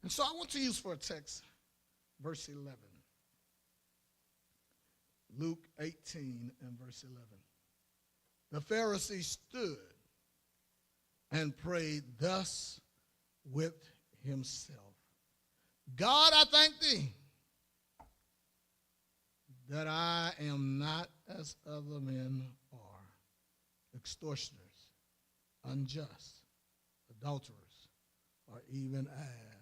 And so I want to use for a text verse 11. Luke 18 and verse 11. The Pharisee stood and prayed thus with himself. God, I thank thee that I am not as other men are, extortioners, unjust, adulterers, or even as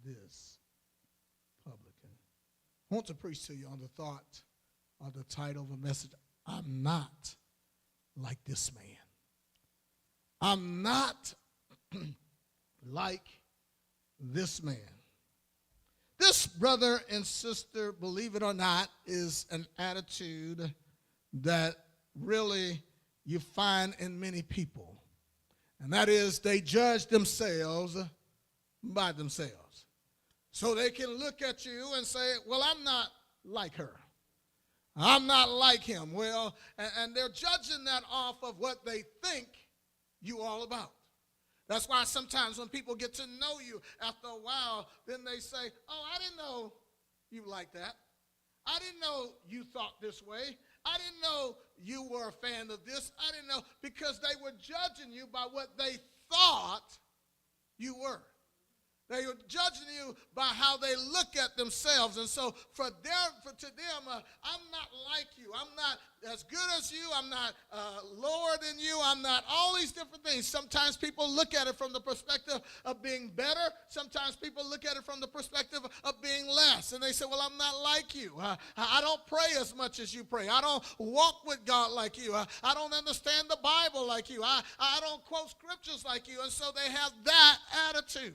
this publican. I want to preach to you on the thought or the title of a message, I'm not like this man. I'm not like this man. This, brother and sister, believe it or not, is an attitude that really you find in many people. And that is they judge themselves by themselves. So they can look at you and say, well, I'm not like her. I'm not like him. Well, and they're judging that off of what they think you all about. That's why sometimes when people get to know you after a while, then they say, oh, I didn't know you like that. I didn't know you thought this way. I didn't know you were a fan of this. I didn't know, because they were judging you by what they thought you were. They were judging you by how they look at themselves. And so to them, I'm not like you. I'm not as good as you. I'm not lower than you. I'm not all these different things. Sometimes people look at it from the perspective of being better. Sometimes people look at it from the perspective of being less. And they say, well, I'm not like you. I don't pray as much as you pray. I don't walk with God like you. I don't understand the Bible like you. I don't quote scriptures like you. And so they have that attitude.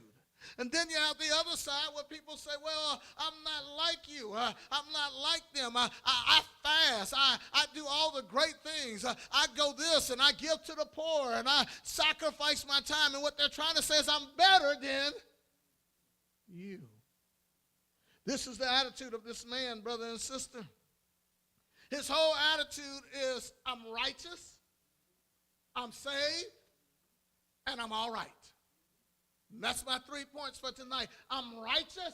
And then you have the other side where people say, well, I'm not like you. I'm not like them. I fast. I do all the great things. I go this and I give to the poor and I sacrifice my time. And what they're trying to say is I'm better than you. This is the attitude of this man, brother and sister. His whole attitude is I'm righteous, I'm saved, and I'm all right. And that's my 3 points for tonight. I'm righteous,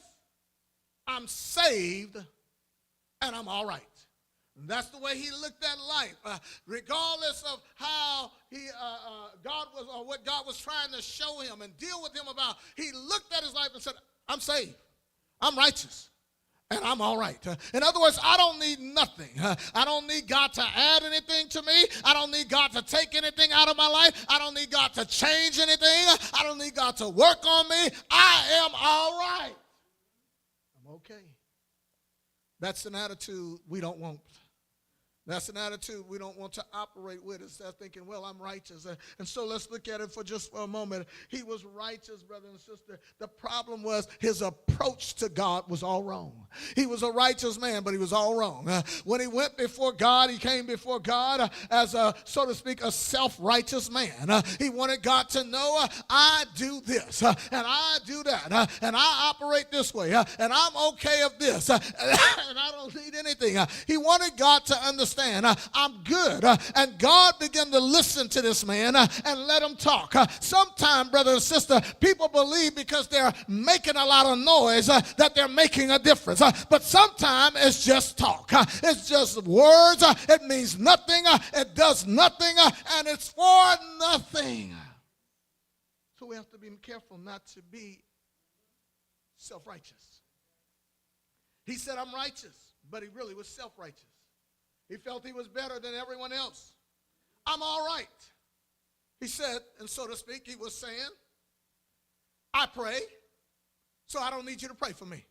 I'm saved, and I'm all right. And that's the way he looked at life. Regardless of how God was, or what God was trying to show him and deal with him about, he looked at his life and said, I'm saved, I'm righteous, and I'm all right. In other words, I don't need nothing. I don't need God to add anything to me. I don't need God to take anything out of my life. I don't need God to change anything. I don't need God to work on me. I am all right. I'm okay. That's an attitude we don't want. That's an attitude we don't want to operate with, instead of thinking, well, I'm righteous. And so let's look at it for just a moment. He was righteous, brother and sister. The problem was his approach to God was all wrong. He was a righteous man, but he was all wrong. When he went before God, he came before God as a, so to speak, a self-righteous man. He wanted God to know, I do this, and I do that, and I operate this way, and I'm okay of this, and I don't need anything. He wanted God to understand, I'm good. And God began to listen to this man and let him talk. Sometimes, brother and sister, people believe because they're making a lot of noise that they're making a difference. But sometimes it's just talk. It's just words. It means nothing. It does nothing. And it's for nothing. So we have to be careful not to be self-righteous. He said, I'm righteous, but he really was self-righteous. He felt he was better than everyone else. I'm all right. He said, and so to speak, he was saying, I pray, so I don't need you to pray for me.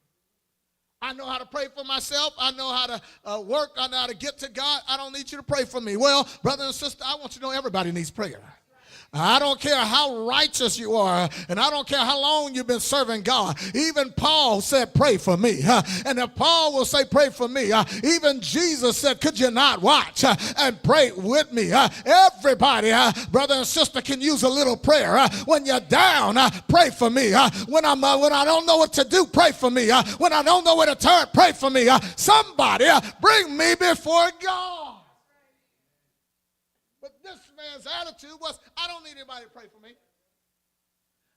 I know how to pray for myself. I know how to work. I know how to get to God. I don't need you to pray for me. Well, brother and sister, I want you to know everybody needs prayer. I don't care how righteous you are, and I don't care how long you've been serving God. Even Paul said, pray for me. And if Paul will say, pray for me, even Jesus said, could you not watch and pray with me? Everybody, brother and sister, can use a little prayer. When you're down, pray for me. When I don't know what to do, pray for me. When I don't know where to turn, pray for me. Somebody bring me before God. But this man's attitude was, I don't need anybody to pray for me.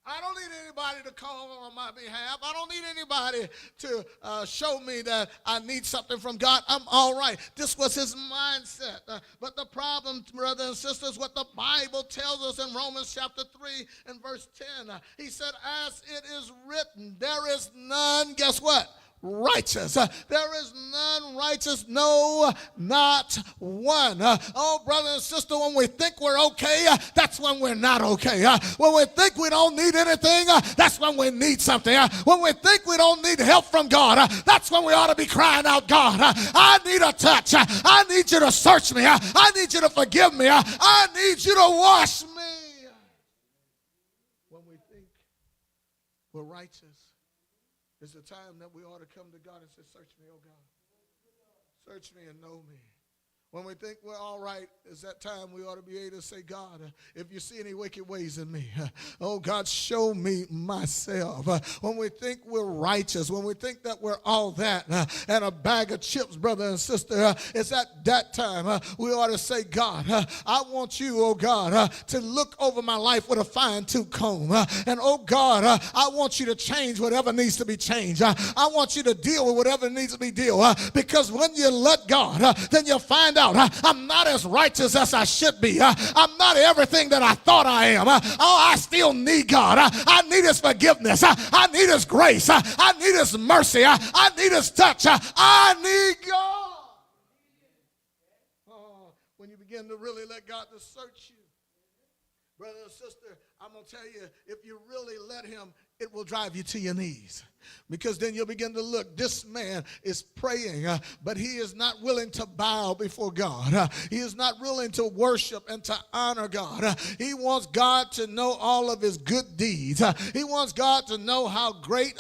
I don't need anybody to call on my behalf. I don't need anybody to show me that I need something from God. I'm all right. This was his mindset. But the problem, brothers and sisters, what the Bible tells us in Romans chapter 3 and verse 10, he said, as it is written, there is none, guess what? Righteous. There is none righteous, no, not one. Oh, brother and sister, when we think we're okay, that's when we're not okay. When we think we don't need anything, that's when we need something. When we think we don't need help from God, that's when we ought to be crying out, God, I need a touch. I need you to search me. I need you to forgive me. I need you to wash me. When we think we're righteous, it's the time that we ought to come to God and say, search me, oh God. Search me and know me. When we think we're all right, it's that time we ought to be able to say, God, if you see any wicked ways in me, oh God, show me myself. When we think we're righteous, when we think that we're all that and a bag of chips, brother and sister, it's at that time we ought to say, God, I want you, oh God, to look over my life with a fine-tooth comb. And oh God, I want you to change whatever needs to be changed. I want you to deal with whatever needs to be dealt with. Because when you let God, then you'll find out I'm not as righteous as I should be. I'm not everything that I thought I am. I still need God. I need his forgiveness. I need his grace. I need his mercy. I need his touch. I need God. Oh, when you begin to really let God to search you, brother and sister, I'm going to tell you, if you really let him, it will drive you to your knees. Because then you'll begin to look, this man is praying, but he is not willing to bow before God. He is not willing to worship and to honor God. He wants God to know all of his good deeds. He wants God to know how great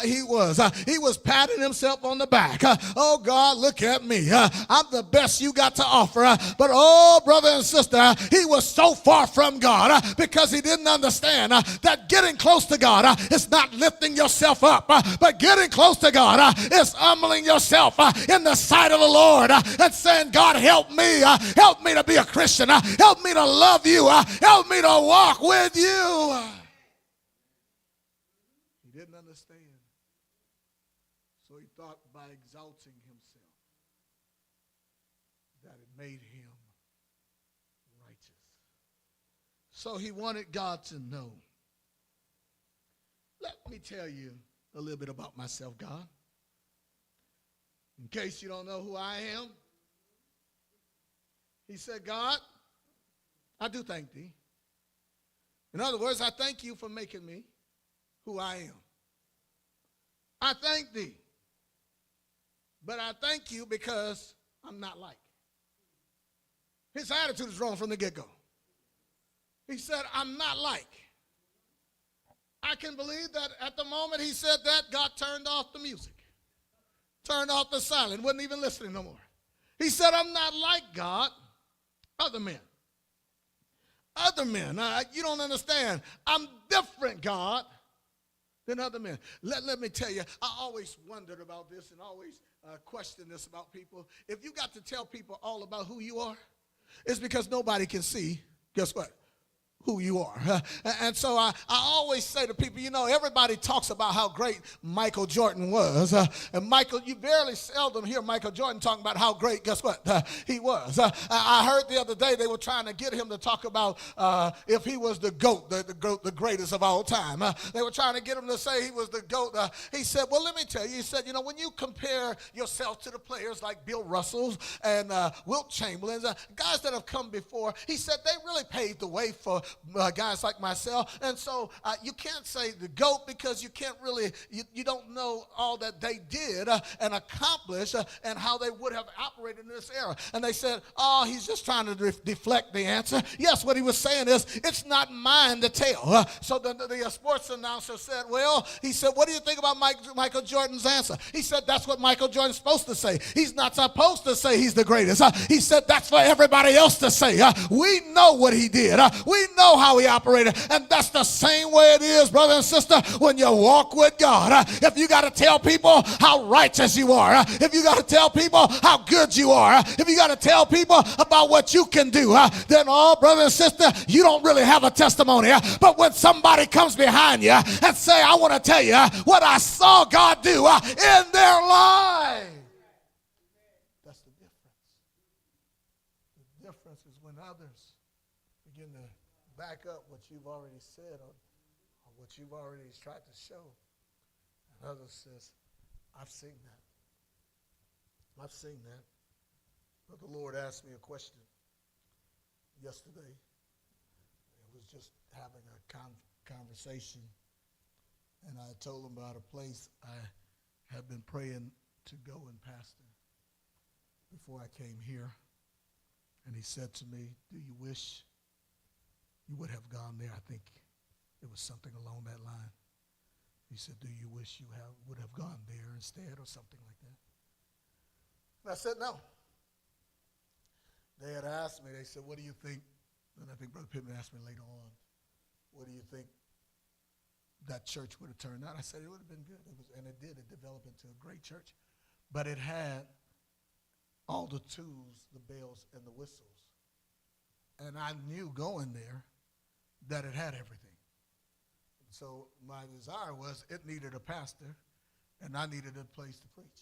he was. He was patting himself on the back. Oh, God, look at me. I'm the best you got to offer. But, oh, brother and sister, he was so far from God because he didn't understand that getting close to God is not lifting yourself up. But getting close to God is humbling yourself in the sight of the Lord and saying, God, help me to be a Christian. Help me to love you. Help me to walk with you. He didn't understand. So he thought by exalting himself that it made him righteous. So he wanted God to know. Let me tell you a little bit about myself, God. In case you don't know who I am, he said, God, I do thank thee. In other words, I thank you for making me who I am. I thank thee. But I thank you because I'm not like. His attitude is wrong from the get-go. He said, I'm not like. I can believe that at the moment he said that, God turned off the music, turned off the silence, wasn't even listening no more. He said, I'm not like God, other men. Other men, you don't understand. I'm different, God, than other men. Let me tell you, I always wondered about this and always questioned this about people. If you got to tell people all about who you are, it's because nobody can see, guess what? Who you are. And so I always say to people, you know, everybody talks about how great Michael Jordan was. And Michael, you very seldom hear Michael Jordan talking about how great, guess what, he was. I heard the other day they were trying to get him to talk about if he was the GOAT, the greatest of all time. They were trying to get him to say he was the GOAT. He said, well, let me tell you, he said, you know, when you compare yourself to the players like Bill Russell's and Wilt Chamberlain's, guys that have come before, he said they really paved the way for guys like myself. And so you can't say the GOAT because you can't really, you don't know all that they did and accomplished and how they would have operated in this era. And they said, oh, he's just trying to deflect the answer. Yes, what he was saying is, it's not mine to tell. So the sports announcer said, well, he said, what do you think about Michael Jordan's answer? He said, that's what Michael Jordan's supposed to say. He's not supposed to say he's the greatest. He said, that's for everybody else to say. We know what he did. We know how he operated. And that's the same way it is, brother and sister, when you walk with God. If you got to tell people how righteous you are, if you got to tell people how good you are, if you got to tell people about what you can do, then, oh, brother and sister, you don't really have a testimony. But when somebody comes behind you and say, I want to tell you what I saw God do in their life. That's the difference. The difference is when others begin to back up what you've already said or what you've already tried to show. And others says, I've seen that. I've seen that. But the Lord asked me a question yesterday. It was just having a conversation. And I told him about a place I had been praying to go and pastor before I came here. And he said to me, do you wish you would have gone there? I think it was something along that line. He said, do you wish you would have gone there instead or something like that? And I said, no. They had asked me, they said, what do you think? And I think Brother Pittman asked me later on, what do you think that church would have turned out? I said, it would have been good. And it did. It developed into a great church. But it had all the tools, the bells, and the whistles. And I knew going there that it had everything. So my desire was it needed a pastor, and I needed a place to preach.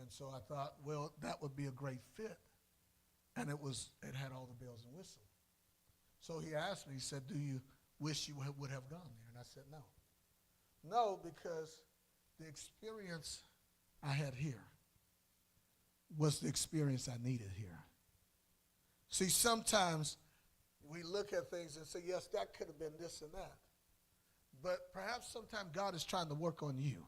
And so I thought, well, that would be a great fit. And it had all the bells and whistles. So he asked me, he said, do you wish you would have gone there? And I said, no. No, because the experience I had here was the experience I needed here. See, sometimes we look at things and say, yes, that could have been this and that. But perhaps sometimes God is trying to work on you.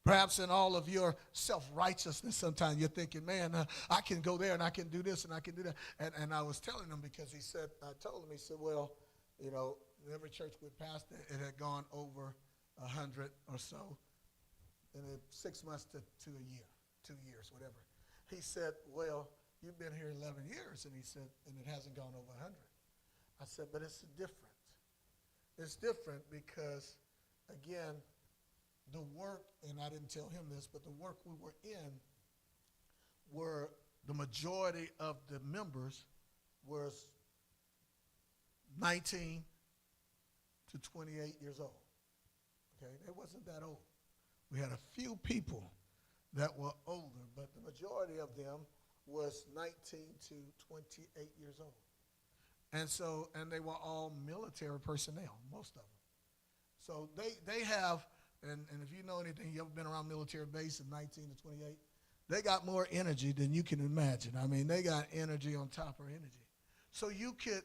Perhaps in all of your self-righteousness, sometimes you're thinking, man, I can go there and I can do this and I can do that. And I was telling him because I told him, he said, well, you know, every church we passed, it had gone over 100 or so in 6 months to a year, 2 years, whatever. He said, well, you've been here 11 years. And he said, and it hasn't gone over 100. I said, but it's different. It's different because, again, the work, and I didn't tell him this, but the work we were in were the majority of the members was 19 to 28 years old. Okay, they wasn't that old. We had a few people that were older, but the majority of them was 19 to 28 years old. And they were all military personnel, most of them. So they have, and if you know anything, you ever been around military base in 19 to 28, they got more energy than you can imagine. I mean, they got energy on top of energy. So you could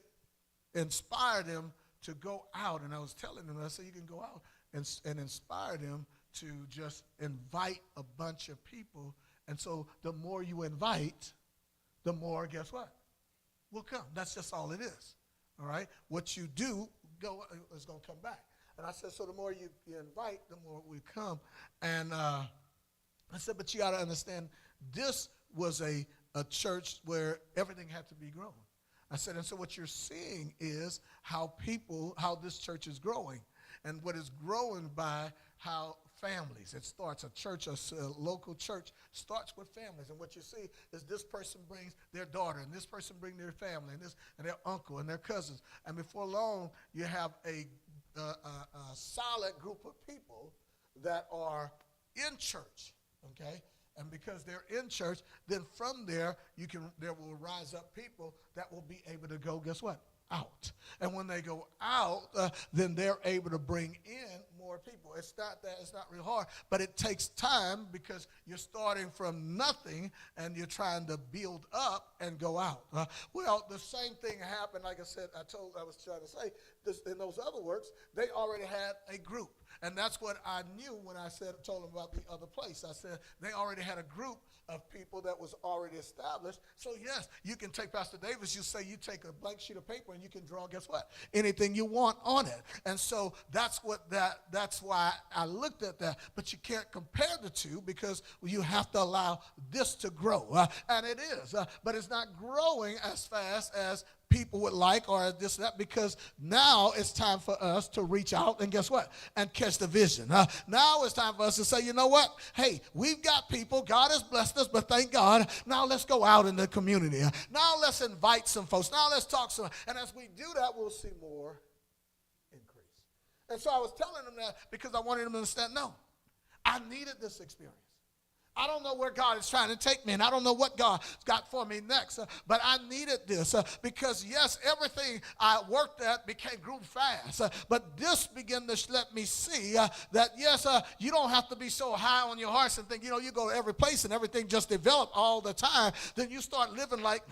inspire them to go out. And I was telling them, I said, you can go out and inspire them to just invite a bunch of people. And so the more you invite, the more, guess what? Will come. That's just all it is. All right? What you do is going to come back. And I said, so the more you invite, the more we come. And I said, but you got to understand, this was a church where everything had to be grown. I said, and so what you're seeing is how this church is growing. And what is growing by how families. It starts, a local church starts with families. And what you see is this person brings their daughter, and this person brings their family, and their uncle, and their cousins. And before long, you have a solid group of people that are in church, okay? And because they're in church, then from there, there will rise up people that will be able to go, guess what? Out. And when they go out, then they're able to bring in more people. It's not real hard, but it takes time because you're starting from nothing and you're trying to build up and go out. Well, the same thing happened, like I said, I was trying to say, in those other works, they already had a group. And that's what I knew when I told them about the other place. I said they already had a group of people that was already established. So yes, you can take Pastor Davis, you take a blank sheet of paper and you can draw, guess what? Anything you want on it. And so that's what that that's why I looked at that. But you can't compare the two because you have to allow this to grow. And it is. But it's not growing as fast as people would like or this that, because now it's time for us to reach out and guess what? And catch the vision. Now it's time for us to say, you know what? Hey, we've got people. God has blessed us, but thank God. Now let's go out in the community. Now let's invite some folks. Now let's talk some. And as we do that, we'll see more increase. And so I was telling them that because I wanted them to understand, no, I needed this experience. I don't know where God is trying to take me, and I don't know what God's got for me next, but I needed this because, yes, everything I worked at grew fast, but this began to let me see that, yes, you don't have to be so high on your horse and think, you go to every place and everything just develop all the time. Then you start living like,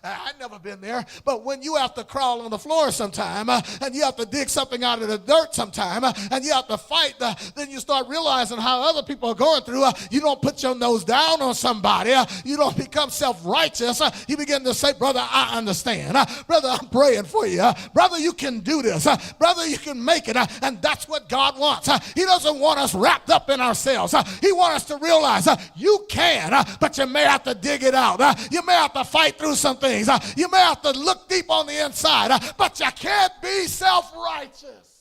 I've never been there. But when you have to crawl on the floor sometime and you have to dig something out of the dirt sometime and you have to fight, then you start realizing how other people are going through. You don't put your nose down on somebody. You don't become self-righteous. You begin to say, brother, I understand. Brother, I'm praying for you. Brother, you can do this. Brother, you can make it. And that's what God wants. He doesn't want us wrapped up in ourselves. He wants us to realize you can, but you may have to dig it out. You may have to fight through some things. You may have to look deep on the inside, but you can't be self-righteous.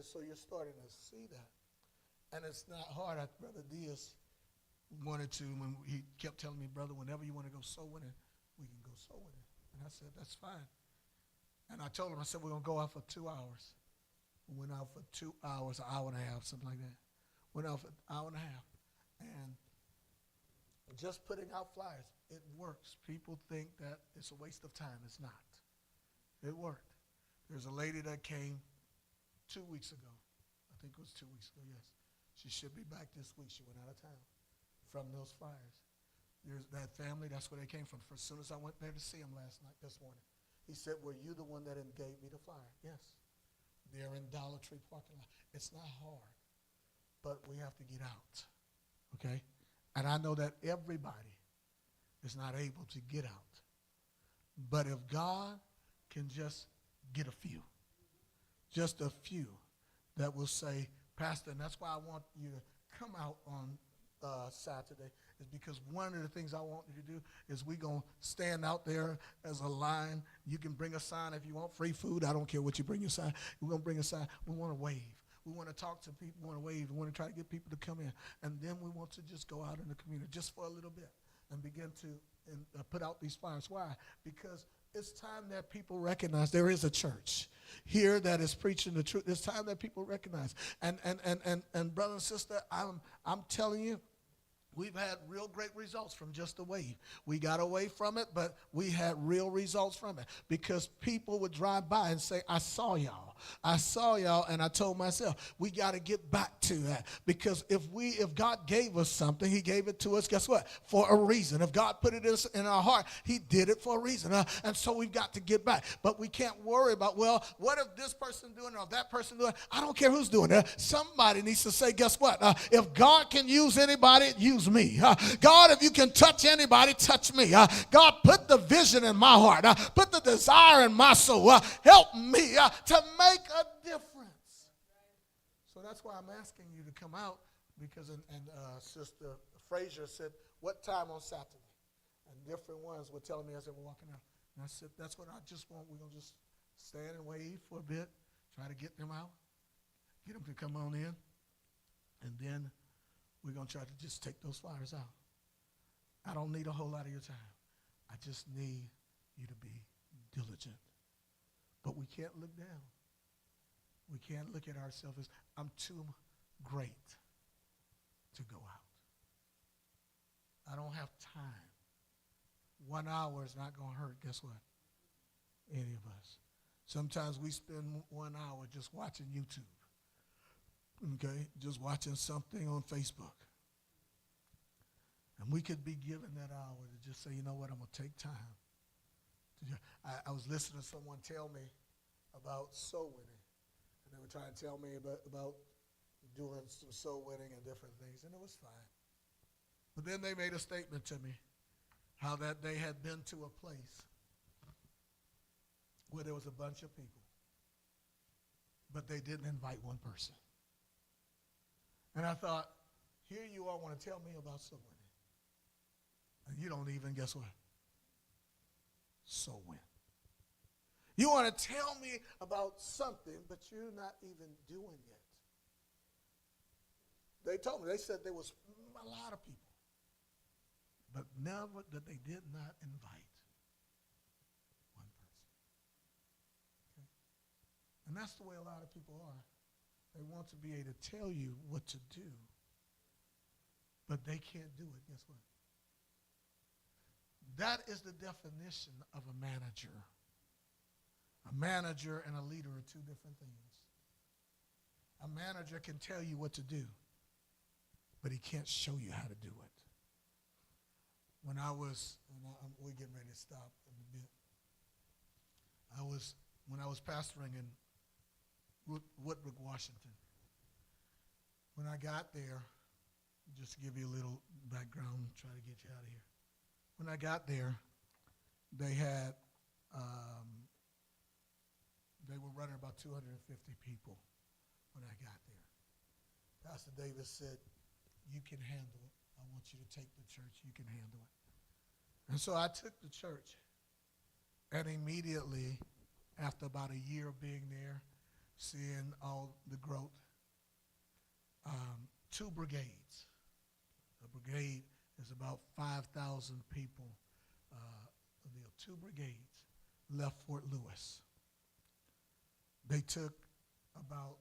So you're starting to see that. And it's not hard. Brother Diaz wanted to, when he kept telling me, brother, whenever you want to go soul winning, we can go soul winning. And I said, that's fine. And I told him, I said, we're going to go out for 2 hours. We went out for 2 hours, an hour and a half, something like that. Went out for an hour and a half. And just putting out flyers, it works. People think that it's a waste of time. It's not. It worked. There's a lady that came 2 weeks ago. I think it was 2 weeks ago, yes. She should be back this week. She went out of town from those flyers. There's that family, that's where they came from. As soon as I went there to see him this morning, he said, were you the one that gave me the flyer? Yes. They're in Dollar Tree parking lot. It's not hard, but we have to get out, okay? And I know that everybody is not able to get out. But if God can just get a few, just a few that will say, Pastor, and that's why I want you to come out on Saturday, is because one of the things I want you to do is we're going to stand out there as a line. You can bring a sign if you want free food. I don't care what you bring your sign. We're going to bring a sign. We want to wave. We want to talk to people. We want to wave. We want to try to get people to come in. And then we want to just go out in the community just for a little bit and begin to put out these flyers. Why? Because it's time that people recognize there is a church here that is preaching the truth. It's time that people recognize. And brother and sister, I'm telling you, we've had real great results from just the wave. We got away from it, but we had real results from it because people would drive by and say, I saw y'all. I saw y'all, and I told myself, we got to get back to that because if God gave us something, he gave it to us, guess what? For a reason. If God put it in our heart, he did it for a reason. And so we've got to get back. But we can't worry about, well, what if this person doing it or that person doing it? I don't care who's doing it. Somebody needs to say, guess what? If God can use anybody, use me. God, if you can touch anybody, touch me. God, put the vision in my heart. Put the desire in my soul. Help me to make a difference. So that's why I'm asking you to come out because, Sister Frazier said, what time on Saturday? And different ones were telling me as they were walking out. And I said, that's what I just want. We're going to just stand and wait for a bit, try to get them out, get them to come on in, and then we're going to try to just take those flyers out. I don't need a whole lot of your time. I just need you to be diligent. But we can't look down. We can't look at ourselves as, I'm too great to go out. I don't have time. 1 hour is not going to hurt, guess what? Any of us. Sometimes we spend 1 hour just watching YouTube. Okay, just watching something on Facebook. And we could be given that hour to just say, you know what, I'm going to take time. I was listening to someone tell me about soul winning. And they were trying to tell me about doing some soul winning and different things, and it was fine. But then they made a statement to me. how that they had been to a place where there was a bunch of people, but they didn't invite one person. And I thought, here you all want to tell me about soul winning. And you don't even, guess what? Soul win. You want to tell me about something, but you're not even doing it. They told me, they said there was a lot of people, but never that they did not invite one person. Okay? And that's the way a lot of people are. They want to be able to tell you what to do, but they can't do it. Guess what? That is the definition of a manager. A manager and a leader are two different things. A manager can tell you what to do, but he can't show you how to do it. When I was, we're getting ready to stop in a bit. When I was pastoring in Woodbrook, Washington, when I got there, just to give you a little background, try to get you out of here. When I got there, they had, they were running about 250 people when I got there. Pastor Davis said, you can handle it. I want you to take the church. You can handle it. And so I took the church. And immediately, after about a year of being there, seeing all the growth, 2 brigades. A brigade is about 5,000 people. 2 brigades left Fort Lewis. They took about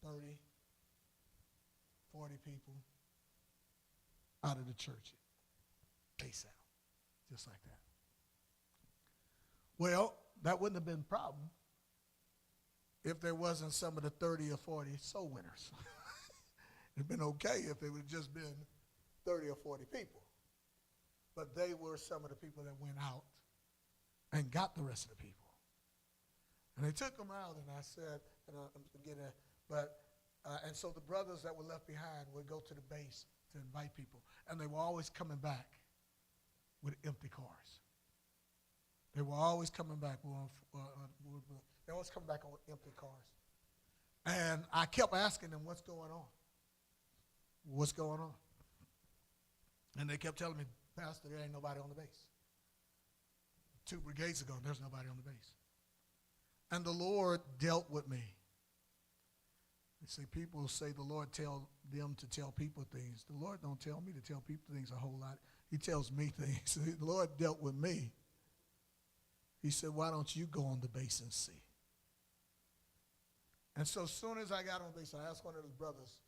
30, 40 people out of the church. ASAP, just like that. Well, that wouldn't have been a problem if there wasn't some of the 30 or 40 soul winners. It'd been okay if it would have just been 30 or 40 people. But they were some of the people that went out and got the rest of the people. And they took them out, and I said, and I'm getting at, and so the brothers that were left behind would go to the base to invite people, and they were always coming back with empty cars. They were always coming back. They always come back on empty cars. And I kept asking them, what's going on? What's going on? And they kept telling me, Pastor, there ain't nobody on the base. 2 brigades ago, there's nobody on the base. And the Lord dealt with me. You see, people say the Lord tell them to tell people things. The Lord don't tell me to tell people things a whole lot. He tells me things. The Lord dealt with me. He said, why don't you go on the base and see? And so as soon as I got on base, I asked one of his brothers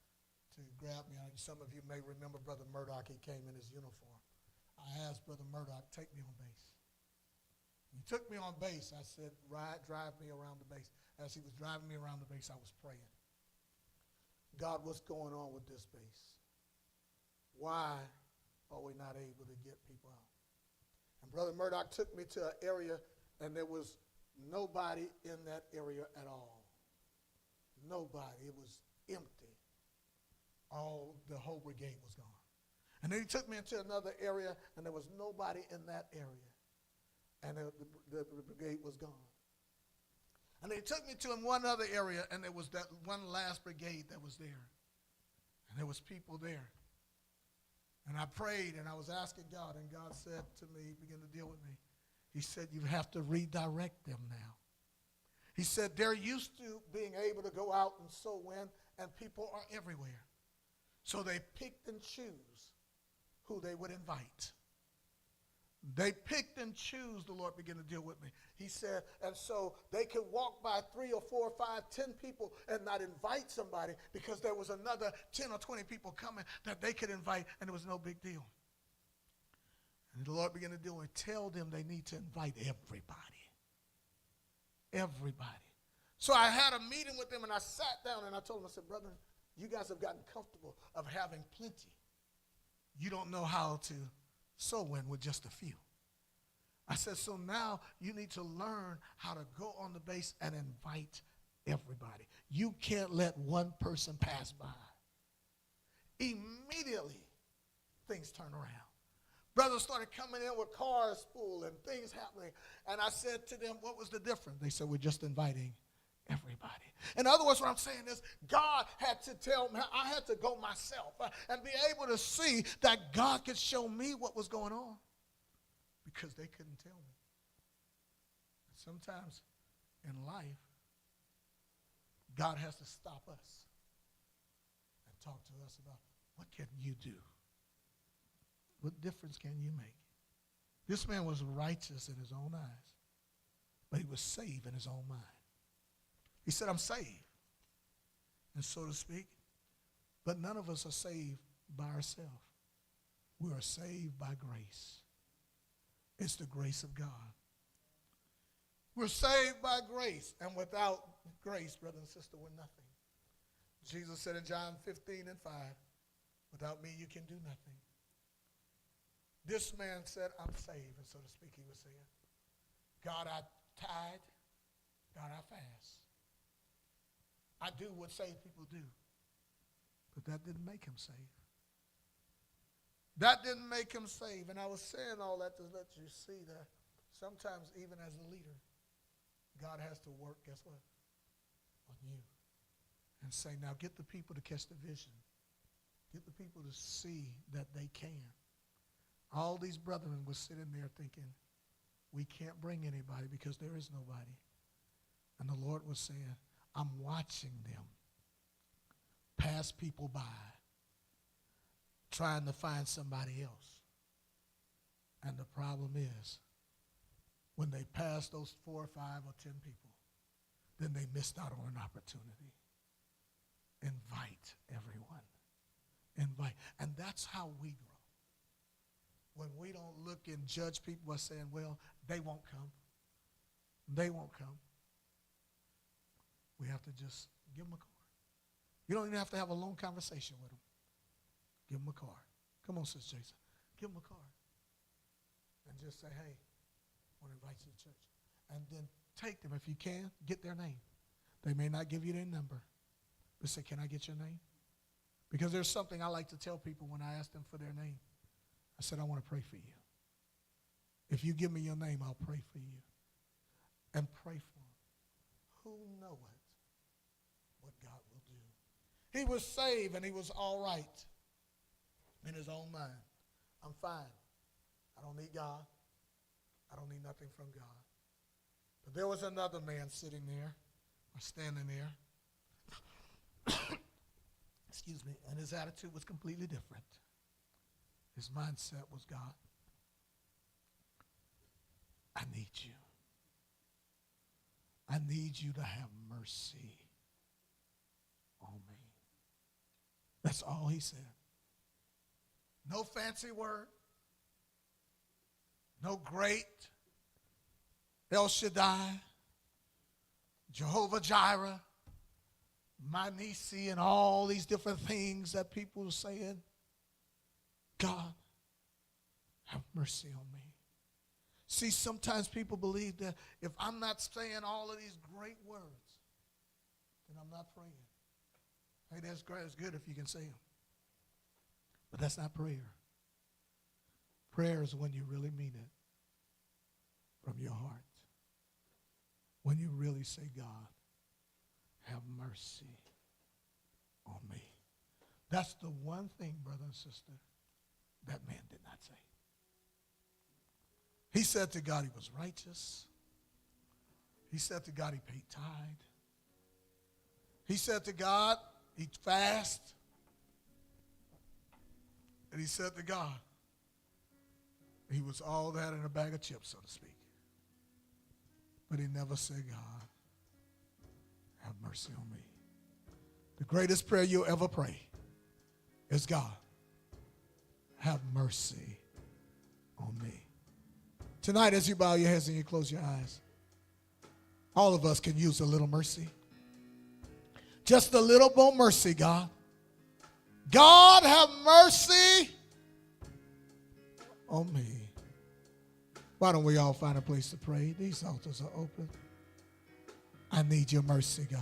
to grab me. Some of you may remember Brother Murdoch. He came in his uniform. I asked Brother Murdoch, take me on base. He took me on base. I said, drive me around the base. As he was driving me around the base, I was praying. God, what's going on with this base? Why are we not able to get people out? And Brother Murdoch took me to an area, and there was nobody in that area at all. Nobody. It was empty. The whole brigade was gone. And then he took me into another area, and there was nobody in that area. And the brigade was gone. And they took me to one other area, and there was that one last brigade that was there. And there was people there. And I prayed, and I was asking God, and God said to me, he began to deal with me. He said, you have to redirect them now. He said, they're used to being able to go out and soul win, and people are everywhere. So they picked and choose who they would invite. They picked and choose, the Lord began to deal with me. He said, and so they could walk by 3 or 4 or 5, 10 people and not invite somebody because there was another 10 or 20 people coming that they could invite, and it was no big deal. And the Lord began to do it. Tell them they need to invite everybody. Everybody. So I had a meeting with them, and I sat down, and I told them, I said, brother, you guys have gotten comfortable of having plenty. You don't know how to soul win with just a few. I said, so now you need to learn how to go on the base and invite everybody. You can't let one person pass by. Immediately, things turn around. Brothers started coming in with cars full and things happening. And I said to them, what was the difference? They said, we're just inviting everybody. In other words, what I'm saying is God had to tell me, I had to go myself and be able to see that God could show me what was going on because they couldn't tell me. Sometimes in life, God has to stop us and talk to us about what can you do? What difference can you make? This man was righteous in his own eyes, but he was saved in his own mind. He said, I'm saved, and so to speak, but none of us are saved by ourselves. We are saved by grace. It's the grace of God. We're saved by grace, and without grace, brother and sister, we're nothing. Jesus said in John 15:5, without me you can do nothing. This man said, I'm saved, and so to speak, he was saying, God, I tithe, God, I fast. I do what saved people do. But that didn't make him saved. That didn't make him saved. And I was saying all that to let you see that sometimes even as a leader, God has to work, guess what? On you. And say, now get the people to catch the vision. Get the people to see that they can. All these brethren were sitting there thinking, we can't bring anybody because there is nobody. And the Lord was saying, I'm watching them pass people by, trying to find somebody else. And the problem is, when they pass those 4 or 5 or 10 people, then they missed out on an opportunity. Invite everyone. Invite. And that's how we grow. When we don't look and judge people by saying, well, they won't come. They won't come. We have to just give them a card. You don't even have to have a long conversation with them. Give them a card. Come on, Sister Jason. Give them a card. And just say, hey, I want to invite you to church. And then take them, if you can, get their name. They may not give you their number, but say, can I get your name? Because there's something I like to tell people when I ask them for their name. I said, I want to pray for you. If you give me your name, I'll pray for you. And pray for them. Who knoweth what God will do? He was saved and he was all right in his own mind. I'm fine. I don't need God. I don't need nothing from God. But there was another man sitting there or standing there. Excuse me. And his attitude was completely different. His mindset was, God, I need you. I need you to have mercy on me. That's all he said. No fancy word. No great El Shaddai, Jehovah Jireh, my Nisi, and all these different things that people are saying. God, have mercy on me. See, sometimes people believe that if I'm not saying all of these great words, then I'm not praying. Hey, that's great. It's good if you can say them. But that's not prayer. Prayer is when you really mean it from your heart. When you really say, God, have mercy on me. That's the one thing, brother and sister, that man did not say. He said to God he was righteous. He said to God he paid tithe. He said to God he fast. And he said to God he was all that in a bag of chips, so to speak. But he never said, God, have mercy on me. The greatest prayer you'll ever pray is, God, have mercy on me. Tonight, as you bow your heads and you close your eyes, all of us can use a little mercy. Just a little more mercy, God. God, have mercy on me. Why don't we all find a place to pray? These altars are open. I need your mercy, God.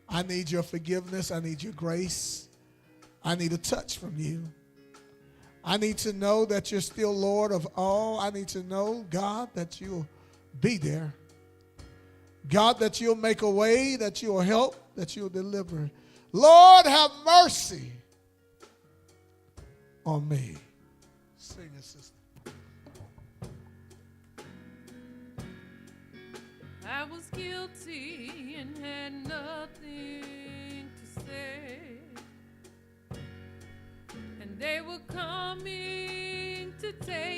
I need your forgiveness. I need your grace. I need a touch from you. I need to know that you're still Lord of all. I need to know, God, that you'll be there. God, that you'll make a way, that you'll help, that you'll deliver. Lord, have mercy on me. Sing it, sister. I was guilty and had nothing to say, and they were coming to take